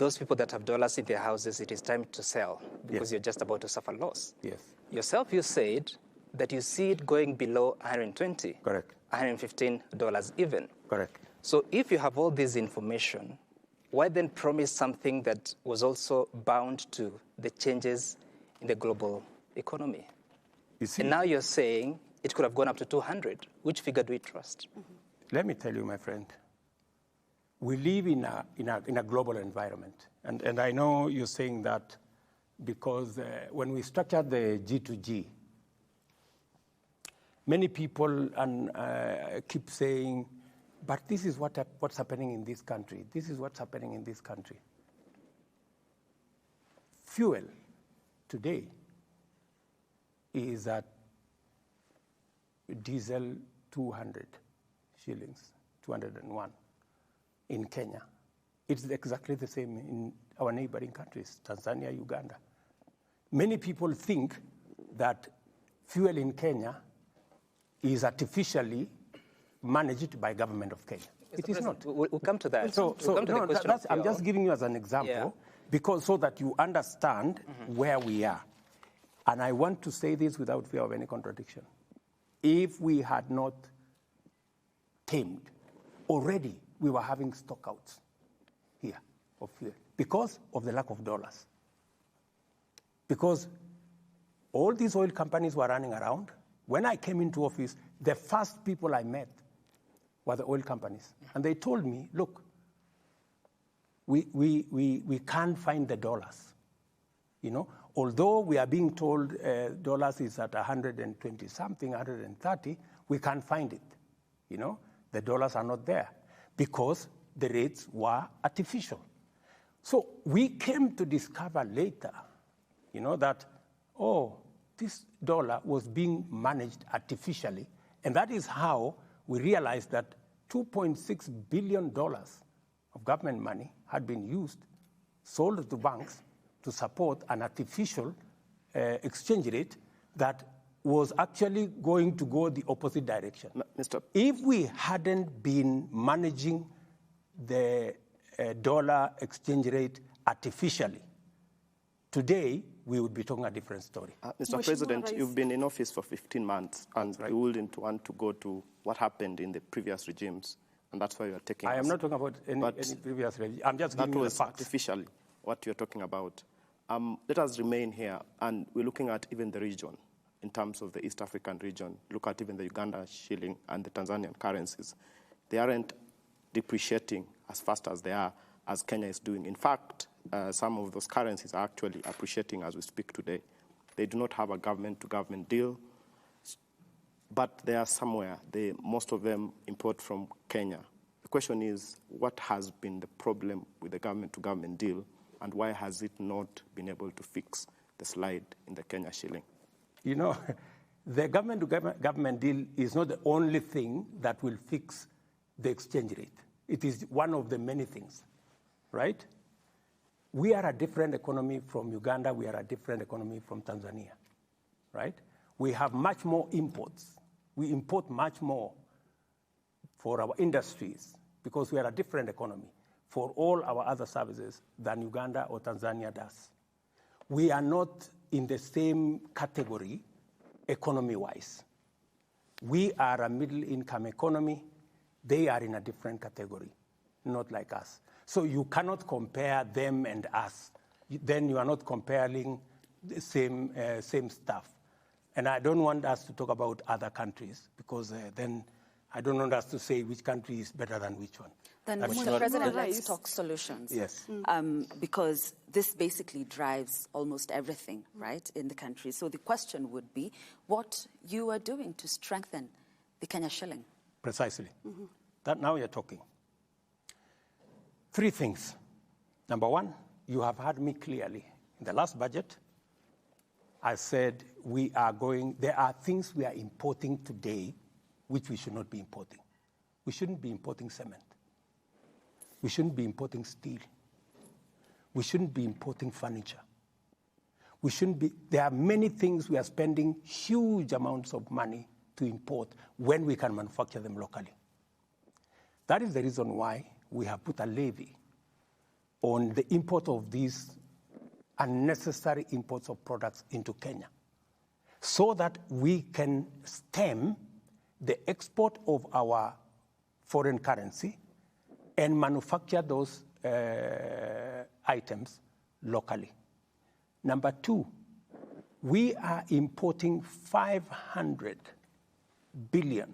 those people that have dollars in their houses, it is time to sell because you're just about to suffer loss. Yes. Yourself, you said that you see it going below 120. Correct. $115 even. Correct. So if you have all this information, why then promise something that was also bound to the changes in the global economy? You see, and now you're saying it could have gone up to 200. Which figure do we trust? Let me tell you, my friend, we live in a global environment. And I know you're saying that because when we structured the G2G, many people keep saying, but this is what's happening in this country. This is what's happening in this country. Fuel today is at diesel 200 shillings, 201 in Kenya. It's exactly the same in our neighboring countries, Tanzania, Uganda. Many people think that fuel in Kenya is artificially managed by government of Kenya. It is not. We'll come to that. I'm just giving you as an example, because so that you understand where we are. And I want to say this without fear of any contradiction. If we had not tamed, already we were having stockouts here of fuel because of the lack of dollars. Because all these oil companies were running around. When I came into office, the first people I met were the oil companies. And they told me, look, we can't find the dollars. You know, although we are being told dollars is at 120 something, 130, we can't find it. You know, the dollars are not there because the rates were artificial. So we came to discover later, you know, that, this dollar was being managed artificially. And that is how we realized that $2.6 billion of government money had been used, sold to banks to support an artificial exchange rate that was actually going to go the opposite direction. If we hadn't been managing the dollar exchange rate artificially, today we would be talking a different story. Mr. President, you've been in office for 15 months, and you wouldn't want to go to what happened in the previous regimes, and that's why you're taking I am not talking about any previous regime. I'm just giving you the facts. That was artificially what you're talking about. Let us remain here, and we're looking at even the region in terms of the East African region. Look at even the Uganda shilling and the Tanzanian currencies. They aren't depreciating as fast as they are, as Kenya is doing. In fact, some of those currencies are actually appreciating as we speak today. They do not have a government-to-government deal, but they are somewhere. Most of them import from Kenya. The question is, what has been the problem with the government-to-government deal, and why has it not been able to fix the slide in the Kenya shilling? You know, the government-to-government deal is not the only thing that will fix the exchange rate. It is one of the many things, right? We are a different economy from Uganda. We are a different economy from Tanzania, right? We have much more imports. We import much more for our industries because we are a different economy for all our other services than Uganda or Tanzania does. We are not in the same category economy-wise. We are a middle-income economy. They are in a different category, not like us. So you cannot compare them and us. Then you are not comparing the same stuff. And I don't want us to talk about other countries because then I don't want us to say which country is better than which one. Then, Mr. President, let's talk solutions. Yes. Because this basically drives almost everything, right, in the country. So the question would be what you are doing to strengthen the Kenya shilling. Precisely. That now you're talking. 3 things. Number one, you have heard me clearly. In the last budget, I said there are things we are importing today which we should not be importing. We shouldn't be importing cement. We shouldn't be importing steel. We shouldn't be importing furniture. There are many things we are spending huge amounts of money to import when we can manufacture them locally. That is the reason why we have put a levy on the import of these unnecessary imports of products into Kenya, so that we can stem the export of our foreign currency and manufacture those items locally. Number two, we are importing 500 billion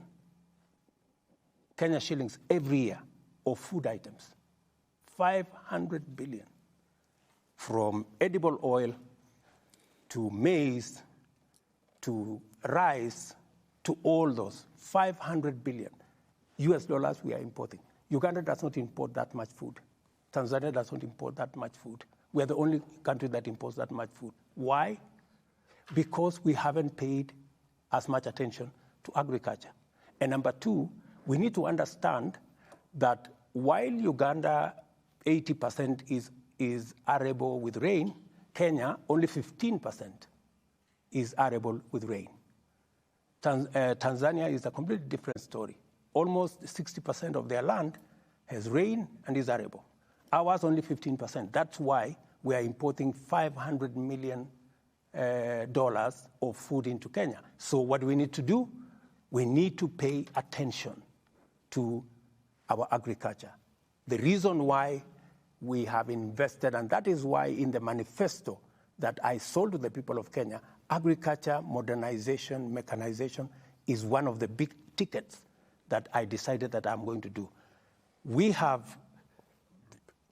Kenya shillings every year of food items. 500 billion. From edible oil to maize to rice to all those. 500 billion US dollars we are importing. Uganda does not import that much food. Tanzania does not import that much food. We are the only country that imports that much food. Why? Because we haven't paid as much attention to agriculture. And number two, we need to understand that while Uganda 80% is arable with rain, Kenya only 15% is arable with rain. Tanzania is a completely different story. Almost 60% of their land has rain and is arable. Ours only 15%. That's why we are importing $500 million of food into Kenya. So what we need to do, we need to pay attention to our agriculture. The reason why we have invested, and that is why in the manifesto that I sold to the people of Kenya, agriculture, modernization, mechanization is one of the big tickets that I decided that I'm going to do. We have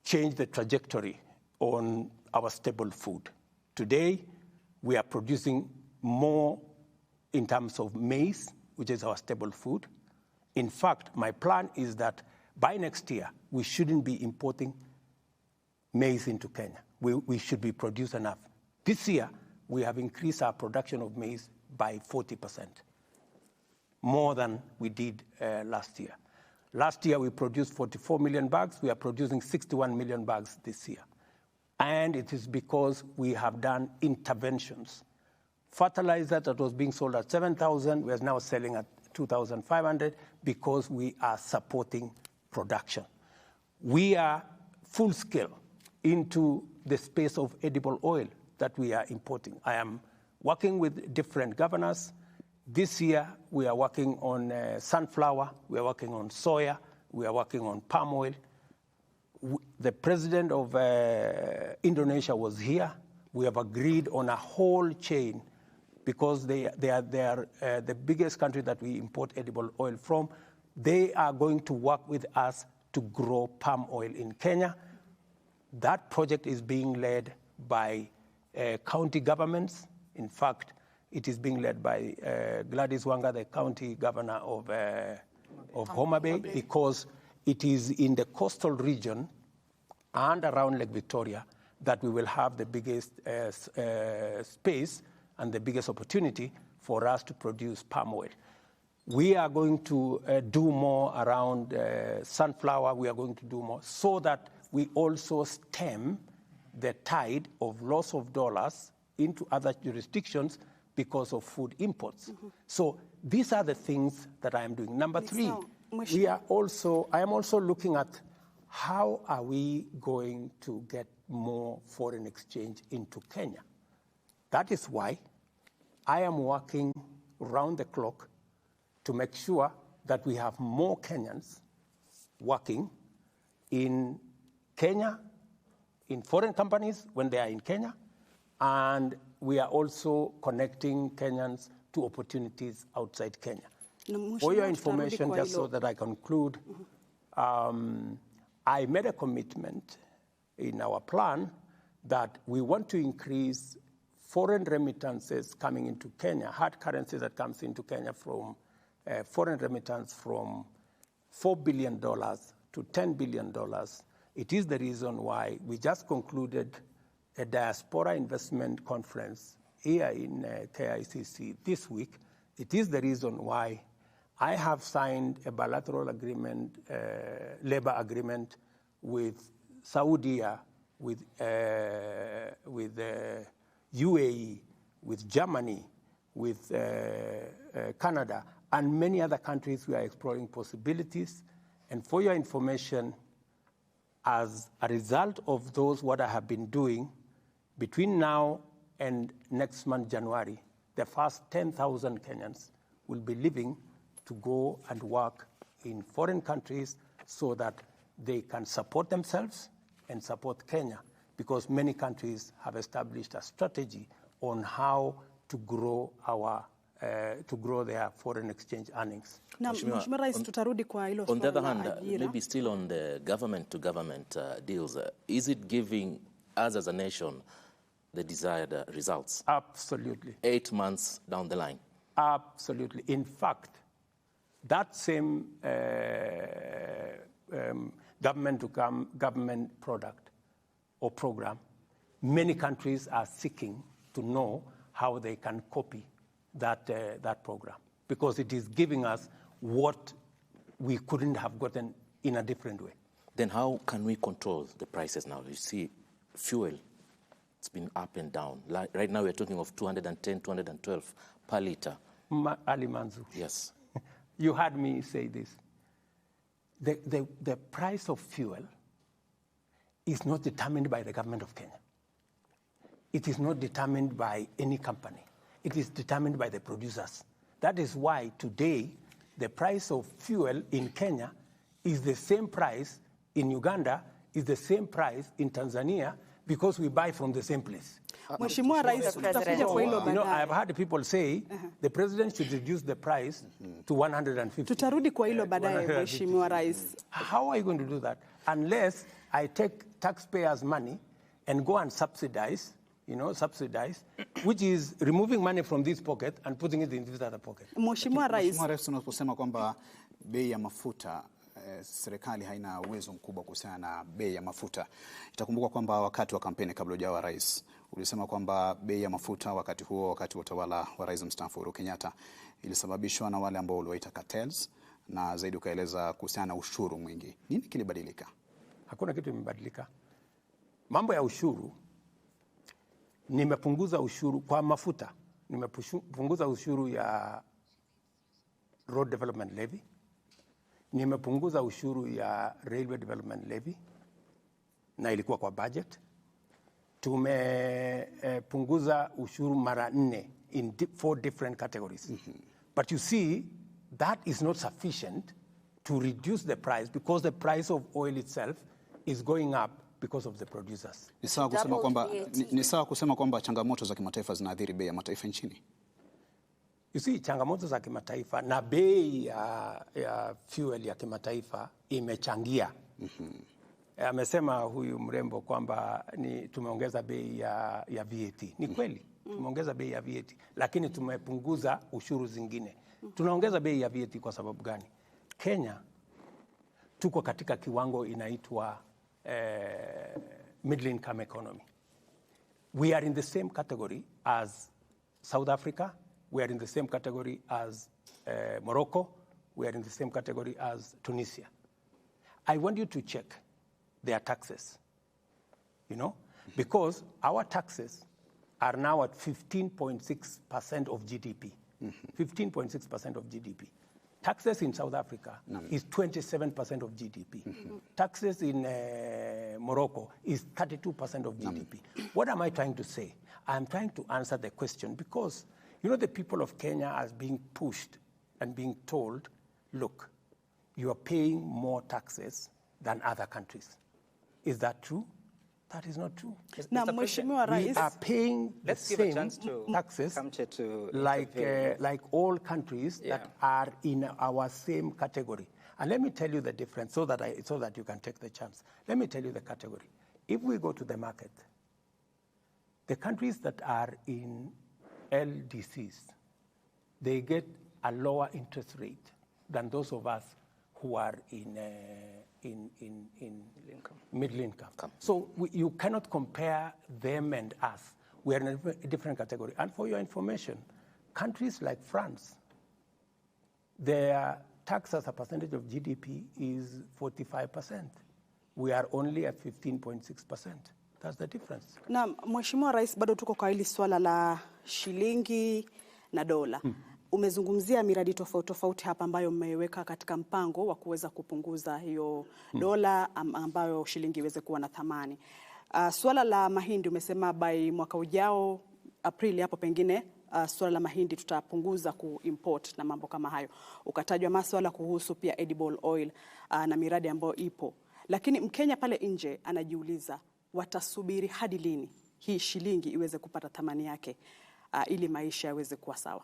changed the trajectory on our staple food. Today, we are producing more in terms of maize, which is our staple food. In fact, my plan is that by next year, we shouldn't be importing maize into Kenya. We should be producing enough. This year, we have increased our production of maize by 40%, more than we did last year. Last year, we produced 44 million bags. We are producing 61 million bags this year. And it is because we have done interventions. Fertilizer that was being sold at 7,000, we are now selling at 2,500 because we are supporting production. We are full scale into the space of edible oil that we are importing. I am working with different governors. This year, we are working on sunflower, we are working on soya, we are working on palm oil. The president of Indonesia was here. We have agreed on a whole chain because they are the biggest country that we import edible oil from. They are going to work with us to grow palm oil in Kenya. That project is being led by county governments. In fact, it is being led by Gladys Wanga, the county governor of Homa Bay, because it is in the coastal region and around Lake Victoria that we will have the biggest space and the biggest opportunity for us to produce palm oil. We are going to do more around sunflower. We are going to do more so that we also stem the tide of loss of dollars into other jurisdictions because of food imports. Mm-hmm. So these are the things that I am doing. Number three, I am also looking at how are we going to get more foreign exchange into Kenya. That is why I am working round the clock to make sure that we have more Kenyans working in Kenya, in foreign companies when they are in Kenya, and we are also connecting Kenyans to opportunities outside Kenya. For your information, just so that I conclude, I made a commitment in our plan that we want to increase foreign remittances coming into Kenya, hard currency that comes into Kenya from foreign remittance from $4 billion to $10 billion. It is the reason why we just concluded a diaspora investment conference here in KICC this week. It is the reason why I have signed a bilateral agreement, labor agreement with Saudi, with UAE, with Germany, with Canada, and many other countries. We are exploring possibilities. And for your information, as a result of those, what I have been doing, between now and next month, January, the first 10,000 Kenyans will be leaving to go and work in foreign countries so that they can support themselves and support Kenya, because many countries have established a strategy on how to grow their foreign exchange earnings. On the other hand, maybe still on the government-to-government deals, is it giving us as a nation the desired results? Absolutely. 8 months down the line? Absolutely. In fact, that same government product or program, many countries are seeking to know how they can copy that program, because it is giving us what we couldn't have gotten in a different way. Then how can we control the prices now? You see, fuel, it's been up and down. Right now we're talking of 210, 212 per litre. Ali Manzu. Yes. You heard me say this. The price of fuel is not determined by the government of Kenya. It is not determined by any company. It is determined by the producers. That is why today the price of fuel in Kenya is the same price in Uganda, is the same price in Tanzania, because we buy from the same place. Mheshimiwa Rais, I've heard people say the president should reduce the price to 150. Tutarudi kwa hilo baadaye, Mheshimiwa Rais. How are you going to do that? Unless I take taxpayers' money and go and subsidize, which is removing money from this pocket and putting it in this other pocket. Mheshimiwa Rais, unaposema kwamba bei ya mafuta serikali haina uwezo mkubwa kuhusiana na bei ya mafuta. Itakumbuka kwamba wakati wa kampeni kabla hujawa rais, ulisema kwamba bei ya mafuta wakati wa utawala wa rais mstaafu Uhuru Kenyatta ilisababishwa na wale ambao waliwaita cartels, na zaidi ukaeleza kuhusiana na ushuru mwingi. Nini kilibadilika? Hakuna kitu kimebadilika. Mambo ya ushuru, nimepunguza ushuru kwa mafuta, nimepunguza ushuru ya road development levy, nimepunguza ushuru ya railway development levy, na ilikuwa kwa budget. Tumepunguza ushuru mara 4 in 4 different categories. But you see, that is not sufficient to reduce the price, because the price of oil itself is going up because of the producers. Ni sawa kusema kwamba changamoto za kimataifa zinaathiri bei ya mataifa nchini. You see, changamoto za kimataifa na bei ya fuel ya kimataifa imechangia. Amesema huyu mrembo kwamba tumeongeza bei ya VAT. Ni kweli, tumeongeza bei ya VAT, lakini tumepunguza ushuru zingine. Tunaongeza bei ya VAT kwa sababu gani? Kenya tuko katika kiwango inaitwa middle income economy. We are in the same category as South Africa. We are in the same category as Morocco. We are in the same category as Tunisia. I want you to check their taxes, because our taxes are now at 15.6% of GDP. 15.6% of GDP. Taxes in South Africa is 27% of GDP. Taxes in Morocco is 32% of GDP. What am I trying to say? I'm trying to answer the question, because the people of Kenya are being pushed and being told, look, you are paying more taxes than other countries. Is that true? That is not true. Na Mheshimiwa Rais, we are paying the same taxes like all countries that are in our same category. And let me tell you the difference so that you can take the chance. Let me tell you the category. If we go to the market, the countries that are in LDCs, they get a lower interest rate than those of us who are in middle income. So you cannot compare them and us. We are in a different category. And for your information, countries like France, their tax as a percentage of GDP is 45%. We are only at 15.6%. That's the difference. Na Mheshimiwa Rais, bado tuko kwa hili swala la shilingi na dola. Umezungumzia miradi tofauti hapa ambayo mmeiweka katika mpango wa kuweza kupunguza hiyo dola ambayo shilingi iweze kuwa na thamani. Swala la mahindi umesema by mwaka ujao Aprili hapo pengine swala la mahindi tutapunguza kuimport na mambo kama hayo. Ukatajwa masuala kuhusu pia edible oil na miradi ambayo ipo. Lakini Mkenya pale nje anajiuliza watasubiri hadi lini hii shilingi iweze kupata thamani yake ili maisha yaweze kuwa sawa?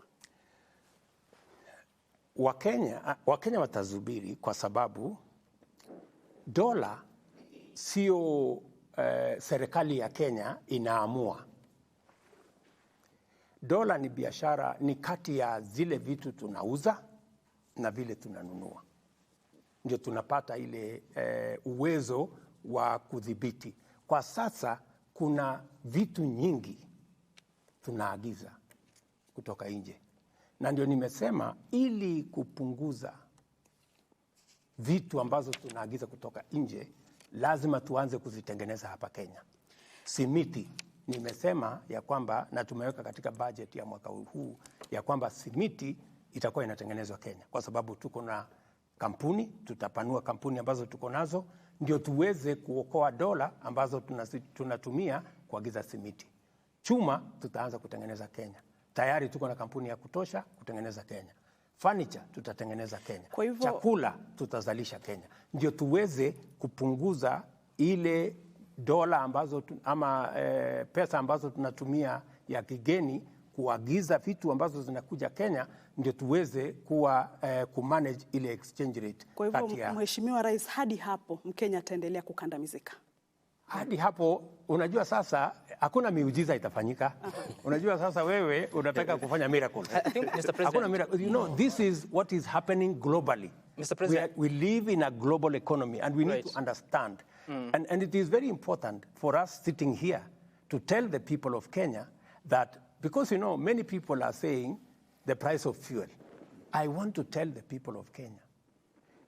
Wakenya watazubiri kwa sababu dola sio serikali ya Kenya inaamua. Dola ni biashara, ni kati ya zile vitu tunauza na vile tunanunua. Ndio tunapata ile uwezo wa kudhibiti. Kwa sasa kuna vitu nyingi tunaagiza kutoka nje. Na ndio nimesema ili kupunguza vitu ambazo tunaagiza kutoka nje, lazima tuanze kuzitengeneza hapa Kenya. Simiti, nimesema ya kwamba, na tumeweka katika budget ya mwaka huu, ya kwamba simiti itakuwa inatengenezwa Kenya. Kwa sababu tuko na kampuni, tutapanua kampuni ambazo tuko nazo, ndio tuweze kuokoa dola ambazo tunatumia kuagiza simiti. Chuma tutaanza kutengeneza Kenya. Tayari tuko na kampuni ya kutosha kutengeneza Kenya. Furniture tutatengeneza Kenya. Kwa hivyo, chakula tutazalisha Kenya. Ndio tuweze kupunguza ile dola ambazo pesa ambazo tunatumia ya kigeni kuagiza vitu ambazo zinakuja Kenya, ndio tuweze kumanage ile exchange rate. Kwa hivyo Mheshimiwa Rais, hadi hapo Mkenya ataendelea kukandamizika? Hadi hapo, unajua sasa hakuna miujiza itafanyika. Unajua sasa wewe unataka kufanya miracle. I think, Mr. President, hakuna miracle. You know, this is what is happening globally. Mr. President, we live in a global economy and we need to understand. And it is very important for us sitting here to tell the people of Kenya that, because, you know, many people are saying the price of fuel. I want to tell the people of Kenya,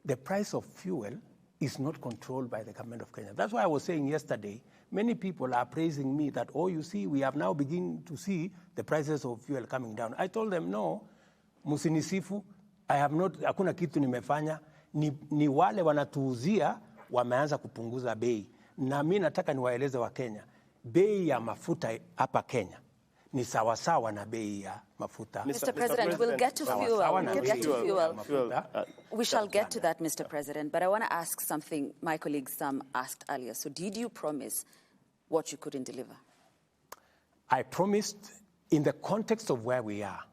the price of fuel is not controlled by the government of Kenya. That's why I was saying yesterday, many people are praising me that, oh, you see, we have now begun to see the prices of fuel coming down. I told them, no, musinisifu, hakuna kitu nimefanya, ni wale wanatuuzia wameanza kupunguza bei. Na mimi nataka niwaeleze wa Kenya, bei ya mafuta hapa Kenya ni sawasawa na bei ya mafuta. Mr. President, we'll get to fuel. We'll get to fuel. We shall get to that, Mr. President. But I want to ask something my colleague Sam asked earlier. So did you promise what you couldn't deliver? I promised in the context of where we are.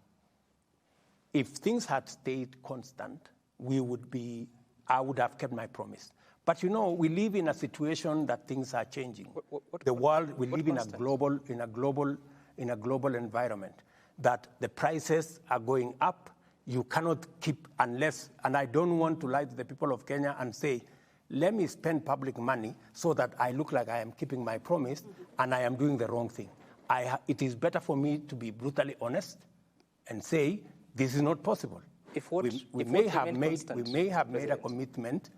If things had stayed constant, I would have kept my promise. But, you know, we live in a situation that things are changing. The world, we live in a global environment, that the prices are going up. You cannot keep unless, and I don't want to lie to the people of Kenya and say, let me spend public money so that I look like I am keeping my promise and I am doing the wrong thing. It is better for me to be brutally honest and say, this is not possible. We may have made a commitment,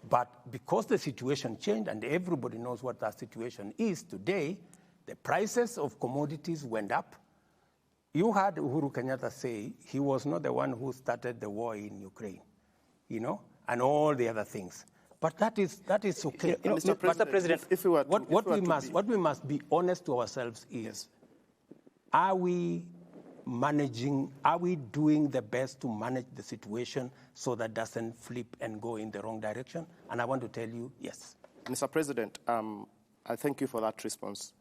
but because the situation changed and everybody knows what that situation is today, the prices of commodities went up. You heard Uhuru Kenyatta say he was not the one who started the war in Ukraine, you know, and all the other things. But that is okay. You know, Mr. President, what we must be honest to ourselves is, are we doing the best to manage the situation so that doesn't flip and go in the wrong direction? And I want to tell you, yes. Mr. President, I thank you for that response.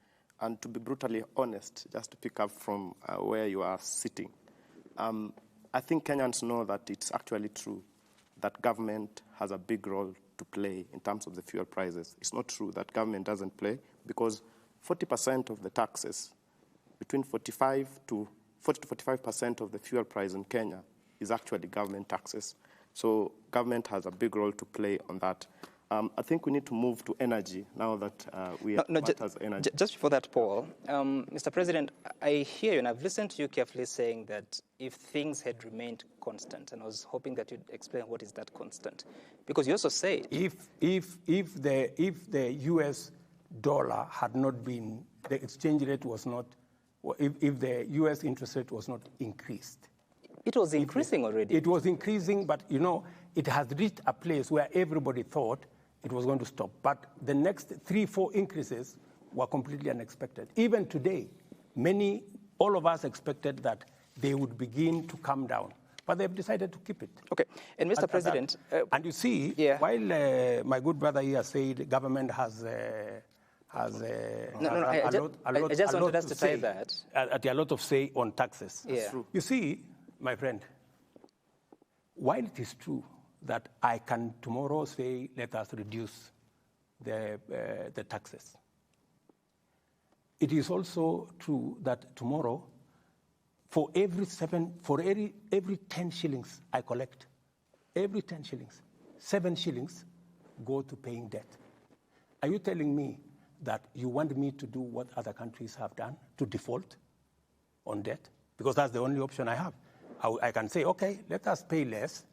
And to be brutally honest, just to pick up from where you are sitting, I think Kenyans know that it's actually true that government has a big role to play in terms of the fuel prices. It's not true that government doesn't play, because 40% of the taxes, between 40 to 45% of the fuel price in Kenya is actually government taxes. So government has a big role to play on that. I think we need to move to energy now that we have energy. Just before that, Paul, Mr. President, I hear you, and I've listened to you carefully saying that if things had remained constant, and I was hoping that you'd explain what is that constant, because you also said if the U.S. dollar had not been, the exchange rate was not, if the U.S. interest rate was not increased, It was increasing already. It was increasing, but you know, it has reached a place where everybody thought it was going to stop. But the next 3-4 increases were completely unexpected. Even today, all of us expected that they would begin to come down, but they've decided to keep it. Okay, and Mr. President... and you see, while my good brother here said government has a lot of say on taxes. Yeah. You see, my friend, while it is true that I can tomorrow say, let us reduce the taxes, it is also true that tomorrow, for every 10 shillings I collect, every 10 shillings, 7 shillings go to paying debt. Are you telling me that you want me to do what other countries have done, to default on debt? Because that's the only option I have. I can say, okay, let us pay less,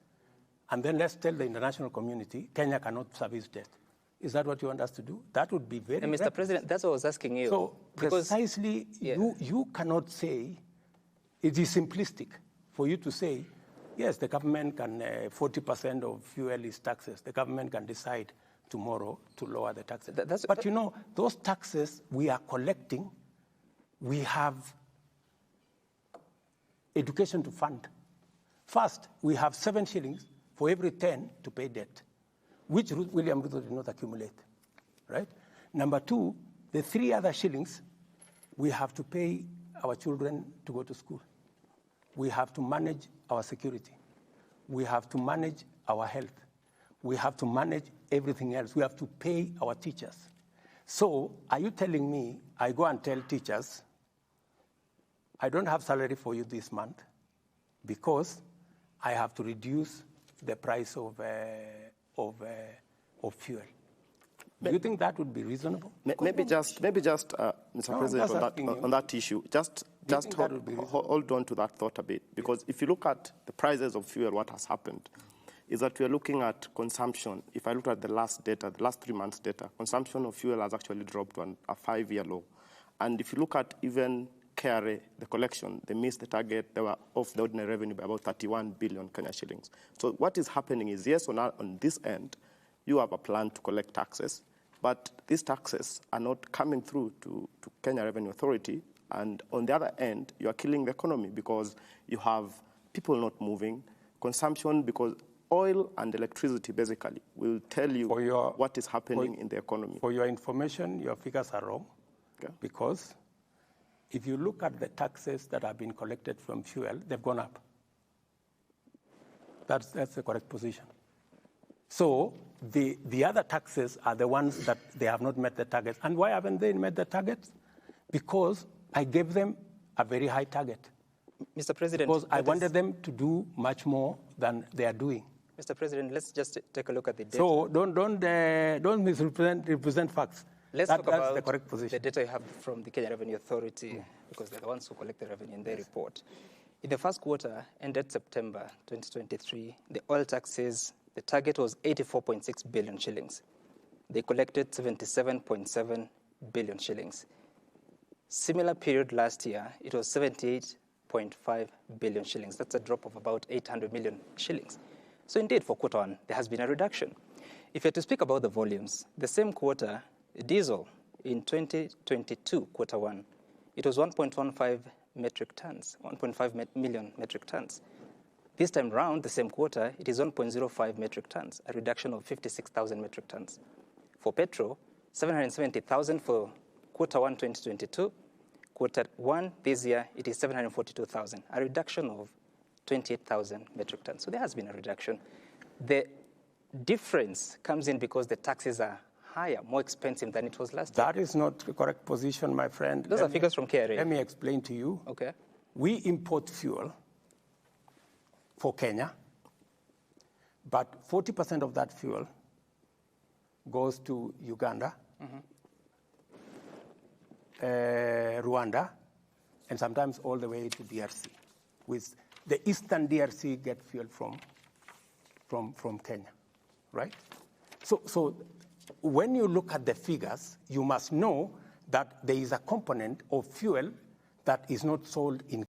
and then let's tell the international community Kenya cannot service debt. Is that what you want us to do? That would be very... And Mr. President, that's what I was asking you. So precisely, you cannot say, it is simplistic for you to say, yes, the government can, 40% of fuel is taxes. The government can decide tomorrow to lower the taxes. But you know, those taxes we are collecting, we have education to fund. First, we have 7 shillings for every 10 to pay debt, which William Ruto did not accumulate, right? Number 2, the 3 other shillings, we have to pay our children to go to school. We have to manage our security. We have to manage our health. We have to manage everything else. We have to pay our teachers. So are you telling me I go and tell teachers, I don't have salary for you this month because I have to reduce the price of fuel? Do you think that would be reasonable? Maybe just, Mr. President, on that issue, just hold on to that thought a bit, because if you look at the prices of fuel, what has happened is that we are looking at consumption. If I look at the last data, the last 3 months' data, consumption of fuel has actually dropped to a 5-year low. And if you look at even KRA, the collection, they missed the target. They were off the ordinary revenue by about 31 billion Kenya shillings. So what is happening is, yes, on this end, you have a plan to collect taxes, but these taxes are not coming through to Kenya Revenue Authority. And on the other end, you are killing the economy because you have people not moving, consumption, because oil and electricity basically will tell you what is happening in the economy. For your information, your figures are wrong, because if you look at the taxes that have been collected from fuel, they've gone up. That's the correct position. So the other taxes are the ones that they have not met the targets. And why haven't they met the targets? Because I gave them a very high target. Mr. President, because I wanted them to do much more than they are doing. Mr. President, let's just take a look at the data. So don't misrepresent facts. Let's talk about the correct position. The data you have from the Kenya Revenue Authority, because they're the ones who collect the revenue in their report. In the first quarter, ended September 2023, the oil taxes, the target was 84.6 billion shillings. They collected 77.7 billion shillings. Similar period last year, it was 78.5 billion shillings. That's a drop of about 800 million shillings. So indeed, for quarter one, there has been a reduction. If you're to speak about the volumes, the same quarter, diesel in 2022, quarter one, it was 1.15 metric tons, 1.5 million metric tons. This time round, the same quarter, it is 1.05 metric tons, a reduction of 56,000 metric tons. For petrol, 770,000 for quarter one 2022. Quarter one this year, it is 742,000, a reduction of 28,000 metric tons. So there has been a reduction. The difference comes in because the taxes are higher, more expensive than it was last year. That is not the correct position, my friend. Those are figures from KRA. Let me explain to you. Okay. We import fuel for Kenya, but 40% of that fuel goes to Uganda, Rwanda, and sometimes all the way to DRC. With the eastern DRC get fuel from Kenya, right? So when you look at the figures, you must know that there is a component of fuel that is not sold in